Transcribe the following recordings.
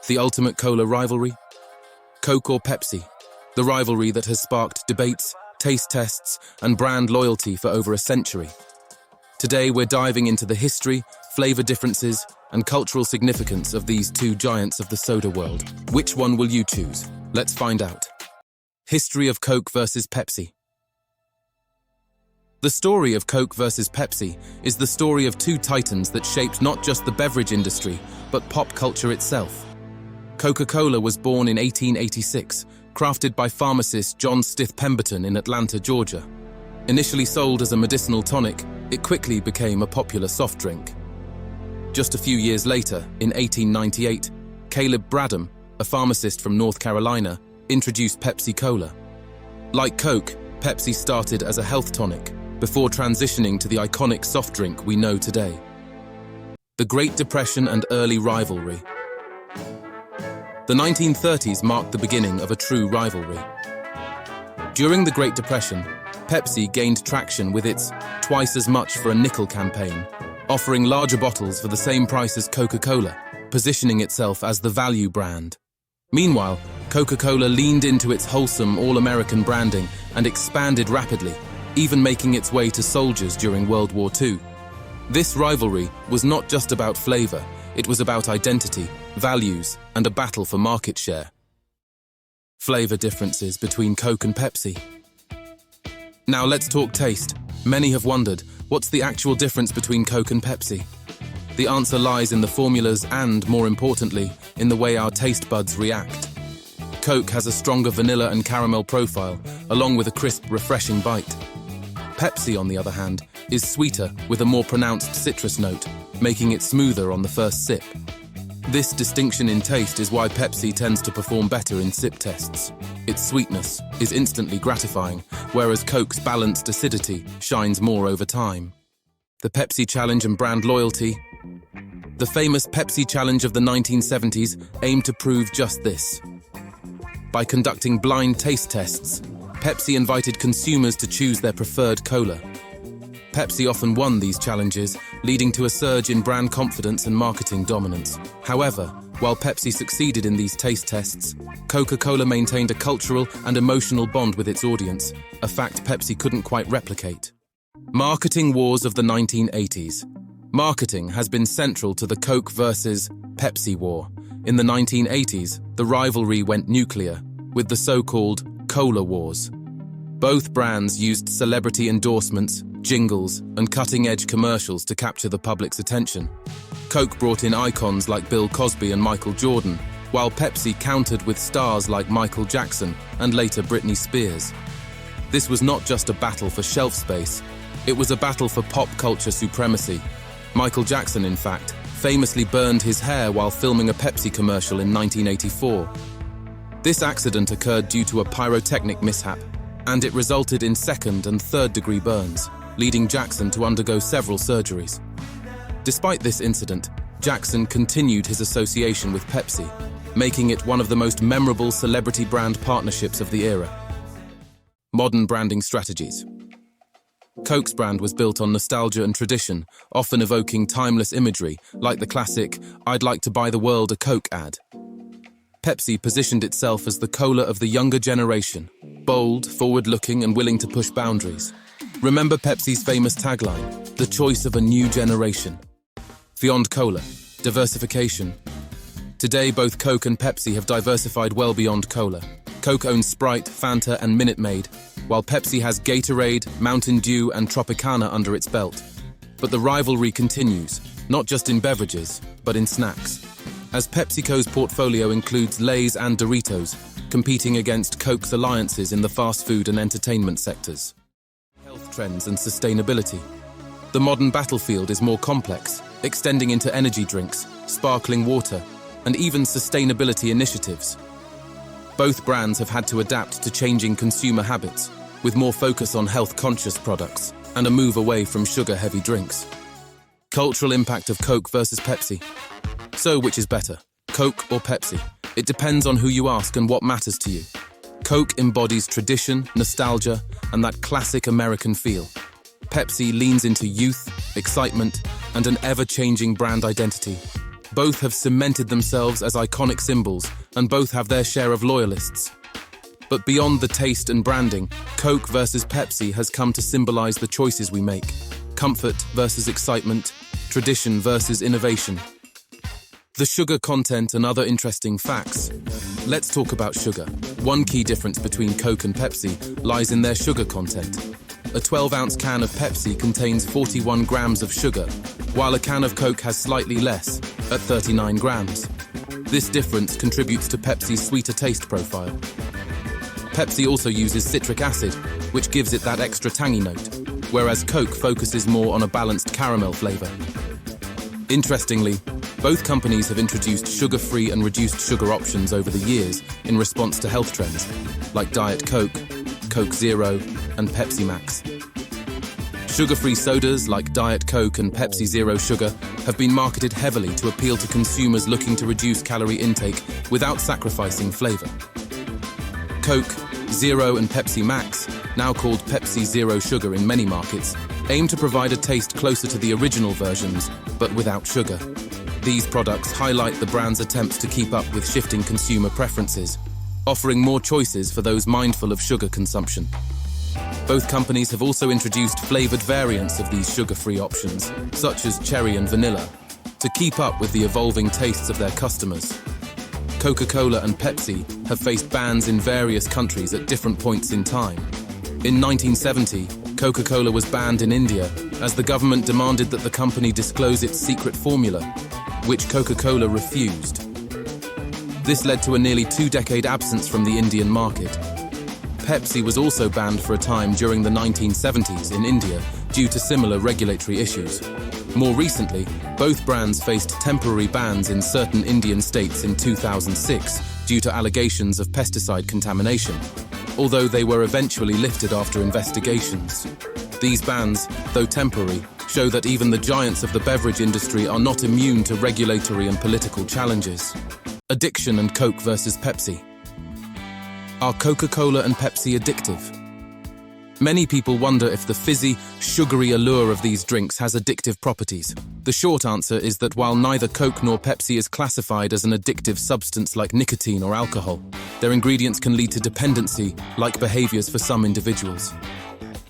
The ultimate cola rivalry? Coke or Pepsi? The rivalry that has sparked debates, taste tests, and brand loyalty for over a century. Today, we're diving into the history, flavor differences, and cultural significance of these two giants of the soda world. Which one will you choose? Let's find out. History of Coke versus Pepsi. The story of Coke versus Pepsi is the story of two titans that shaped not just the beverage industry, but pop culture itself. Coca-Cola was born in 1886, crafted by pharmacist John Stith Pemberton in Atlanta, Georgia. Initially sold as a medicinal tonic, it quickly became a popular soft drink. Just a few years later, in 1898, Caleb Bradham, a pharmacist from North Carolina, introduced Pepsi Cola. Like Coke, Pepsi started as a health tonic, before transitioning to the iconic soft drink we know today. The Great Depression and early rivalry. The 1930s marked the beginning of a true rivalry. During the Great Depression, Pepsi gained traction with its "twice as much for a nickel" campaign, offering larger bottles for the same price as Coca-Cola, positioning itself as the value brand. Meanwhile, Coca-Cola leaned into its wholesome, all-American branding and expanded rapidly, even making its way to soldiers during World War II. This rivalry was not just about flavor, it was about identity, values, and a battle for market share. Flavor differences between Coke and Pepsi. Now let's talk taste. Many have wondered, what's the actual difference between Coke and Pepsi? The answer lies in the formulas and, more importantly, in the way our taste buds react. Coke has a stronger vanilla and caramel profile, along with a crisp, refreshing bite. Pepsi, on the other hand, is sweeter with a more pronounced citrus note, making it smoother on the first sip. This distinction in taste is why Pepsi tends to perform better in sip tests. Its sweetness is instantly gratifying, whereas Coke's balanced acidity shines more over time. The Pepsi Challenge and brand loyalty. The famous Pepsi Challenge of the 1970s aimed to prove just this. By conducting blind taste tests, Pepsi invited consumers to choose their preferred cola. Pepsi often won these challenges, leading to a surge in brand confidence and marketing dominance. However, while Pepsi succeeded in these taste tests, Coca-Cola maintained a cultural and emotional bond with its audience, a fact Pepsi couldn't quite replicate. Marketing wars of the 1980s. Marketing has been central to the Coke versus Pepsi war. In the 1980s, the rivalry went nuclear, with the so-called Cola Wars. Both brands used celebrity endorsements, jingles, and cutting-edge commercials to capture the public's attention. Coke brought in icons like Bill Cosby and Michael Jordan, while Pepsi countered with stars like Michael Jackson and later Britney Spears. This was not just a battle for shelf space, it was a battle for pop culture supremacy. Michael Jackson, in fact, famously burned his hair while filming a Pepsi commercial in 1984. This accident occurred due to a pyrotechnic mishap, and it resulted in second- and third-degree burns, leading Jackson to undergo several surgeries. Despite this incident, Jackson continued his association with Pepsi, making it one of the most memorable celebrity brand partnerships of the era. Modern branding strategies. Coke's brand was built on nostalgia and tradition, often evoking timeless imagery, like the classic "I'd like to buy the world a Coke" ad. Pepsi positioned itself as the cola of the younger generation, bold, forward-looking, and willing to push boundaries. Remember Pepsi's famous tagline, "The choice of a new generation." Beyond cola, diversification. Today, both Coke and Pepsi have diversified well beyond cola. Coke owns Sprite, Fanta, and Minute Maid, while Pepsi has Gatorade, Mountain Dew, and Tropicana under its belt. But the rivalry continues, not just in beverages, but in snacks. As PepsiCo's portfolio includes Lay's and Doritos, competing against Coke's alliances in the fast food and entertainment sectors. Health trends and sustainability. The modern battlefield is more complex, extending into energy drinks, sparkling water, and even sustainability initiatives. Both brands have had to adapt to changing consumer habits, with more focus on health-conscious products and a move away from sugar-heavy drinks. Cultural impact of Coke versus Pepsi. So which is better, Coke or Pepsi? It depends on who you ask and what matters to you. Coke embodies tradition, nostalgia, and that classic American feel. Pepsi leans into youth, excitement, and an ever-changing brand identity. Both have cemented themselves as iconic symbols, and both have their share of loyalists. But beyond the taste and branding, Coke versus Pepsi has come to symbolize the choices we make. Comfort versus excitement, tradition versus innovation. The sugar content and other interesting facts. Let's talk about sugar. One key difference between Coke and Pepsi lies in their sugar content. A 12-ounce can of Pepsi contains 41 grams of sugar, while a can of Coke has slightly less, at 39 grams. This difference contributes to Pepsi's sweeter taste profile. Pepsi also uses citric acid, which gives it that extra tangy note, whereas Coke focuses more on a balanced caramel flavor. Interestingly, both companies have introduced sugar-free and reduced sugar options over the years in response to health trends, like Diet Coke, Coke Zero, and Pepsi Max. Sugar-free sodas like Diet Coke and Pepsi Zero Sugar have been marketed heavily to appeal to consumers looking to reduce calorie intake without sacrificing flavor. Coke, Zero, and Pepsi Max, now called Pepsi Zero Sugar in many markets, aim to provide a taste closer to the original versions, but without sugar. These products highlight the brand's attempts to keep up with shifting consumer preferences, offering more choices for those mindful of sugar consumption. Both companies have also introduced flavored variants of these sugar-free options, such as cherry and vanilla, to keep up with the evolving tastes of their customers. Coca-Cola and Pepsi have faced bans in various countries at different points in time. In 1970, Coca-Cola was banned in India as the government demanded that the company disclose its secret formula, which Coca-Cola refused. This led to a nearly two-decade absence from the Indian market. Pepsi was also banned for a time during the 1970s in India due to similar regulatory issues. More recently, both brands faced temporary bans in certain Indian states in 2006 due to allegations of pesticide contamination, although they were eventually lifted after investigations. These bans, though temporary, show that even the giants of the beverage industry are not immune to regulatory and political challenges. Addiction and Coke versus Pepsi. Are Coca-Cola and Pepsi addictive? Many people wonder if the fizzy, sugary allure of these drinks has addictive properties. The short answer is that while neither Coke nor Pepsi is classified as an addictive substance like nicotine or alcohol, their ingredients can lead to dependency, like behaviors for some individuals.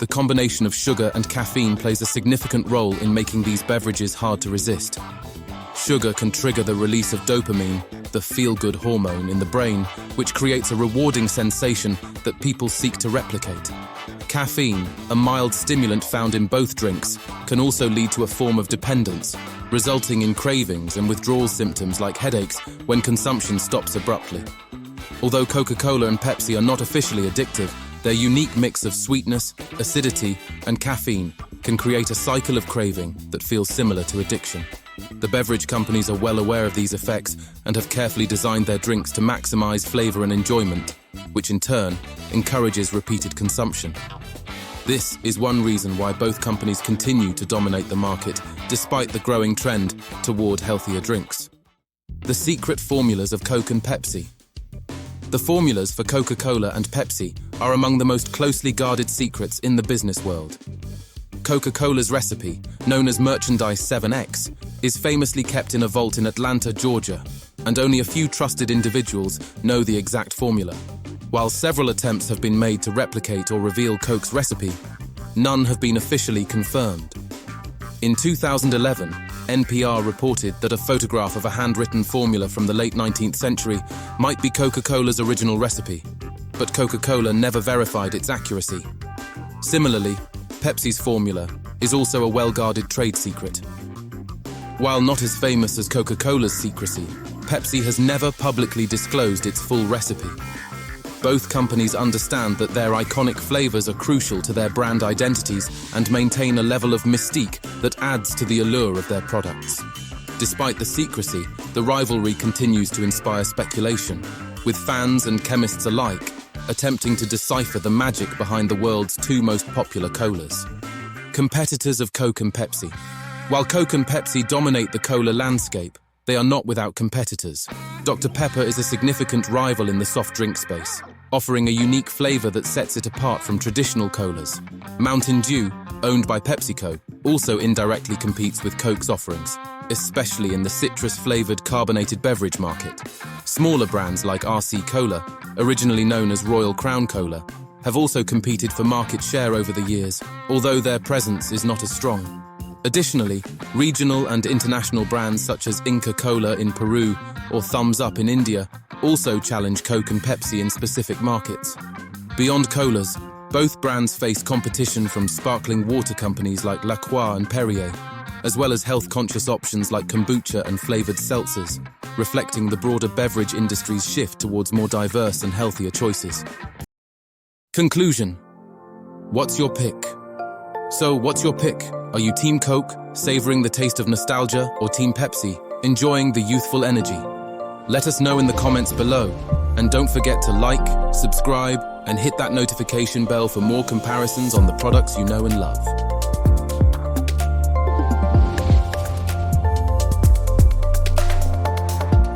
The combination of sugar and caffeine plays a significant role in making these beverages hard to resist. Sugar can trigger the release of dopamine, the feel-good hormone in the brain, which creates a rewarding sensation that people seek to replicate. Caffeine, a mild stimulant found in both drinks, can also lead to a form of dependence, resulting in cravings and withdrawal symptoms like headaches when consumption stops abruptly. Although Coca-Cola and Pepsi are not officially addictive, their unique mix of sweetness, acidity, and caffeine can create a cycle of craving that feels similar to addiction. The beverage companies are well aware of these effects and have carefully designed their drinks to maximize flavor and enjoyment, which in turn encourages repeated consumption. This is one reason why both companies continue to dominate the market despite the growing trend toward healthier drinks. The secret formulas of Coke and Pepsi. The formulas for Coca-Cola and Pepsi are among the most closely guarded secrets in the business world. Coca-Cola's recipe, known as Merchandise 7X, is famously kept in a vault in Atlanta, Georgia, and only a few trusted individuals know the exact formula. While several attempts have been made to replicate or reveal Coke's recipe, none have been officially confirmed. In 2011, NPR reported that a photograph of a handwritten formula from the late 19th century might be Coca-Cola's original recipe, but Coca-Cola never verified its accuracy. Similarly, Pepsi's formula is also a well-guarded trade secret. While not as famous as Coca-Cola's secrecy, Pepsi has never publicly disclosed its full recipe. Both companies understand that their iconic flavors are crucial to their brand identities and maintain a level of mystique that adds to the allure of their products. Despite the secrecy, the rivalry continues to inspire speculation, with fans and chemists alike attempting to decipher the magic behind the world's two most popular colas. Competitors of Coke and Pepsi. While Coke and Pepsi dominate the cola landscape, they are not without competitors. Dr. Pepper is a significant rival in the soft drink space, offering a unique flavor that sets it apart from traditional colas. Mountain Dew, owned by PepsiCo, also indirectly competes with Coke's offerings. especially in the citrus-flavored carbonated beverage market. Smaller brands like RC Cola, originally known as Royal Crown Cola, have also competed for market share over the years, although their presence is not as strong. Additionally, regional and international brands such as Inca Cola in Peru or Thumbs Up in India also challenge Coke and Pepsi in specific markets. Beyond colas, both brands face competition from sparkling water companies like La Croix and Perrier, as well as health-conscious options like kombucha and flavored seltzers, reflecting the broader beverage industry's shift towards more diverse and healthier choices. Conclusion. What's your pick? So, what's your pick? Are you Team Coke, savoring the taste of nostalgia, or Team Pepsi, enjoying the youthful energy? Let us know in the comments below. And don't forget to like, subscribe, and hit that notification bell for more comparisons on the products you know and love.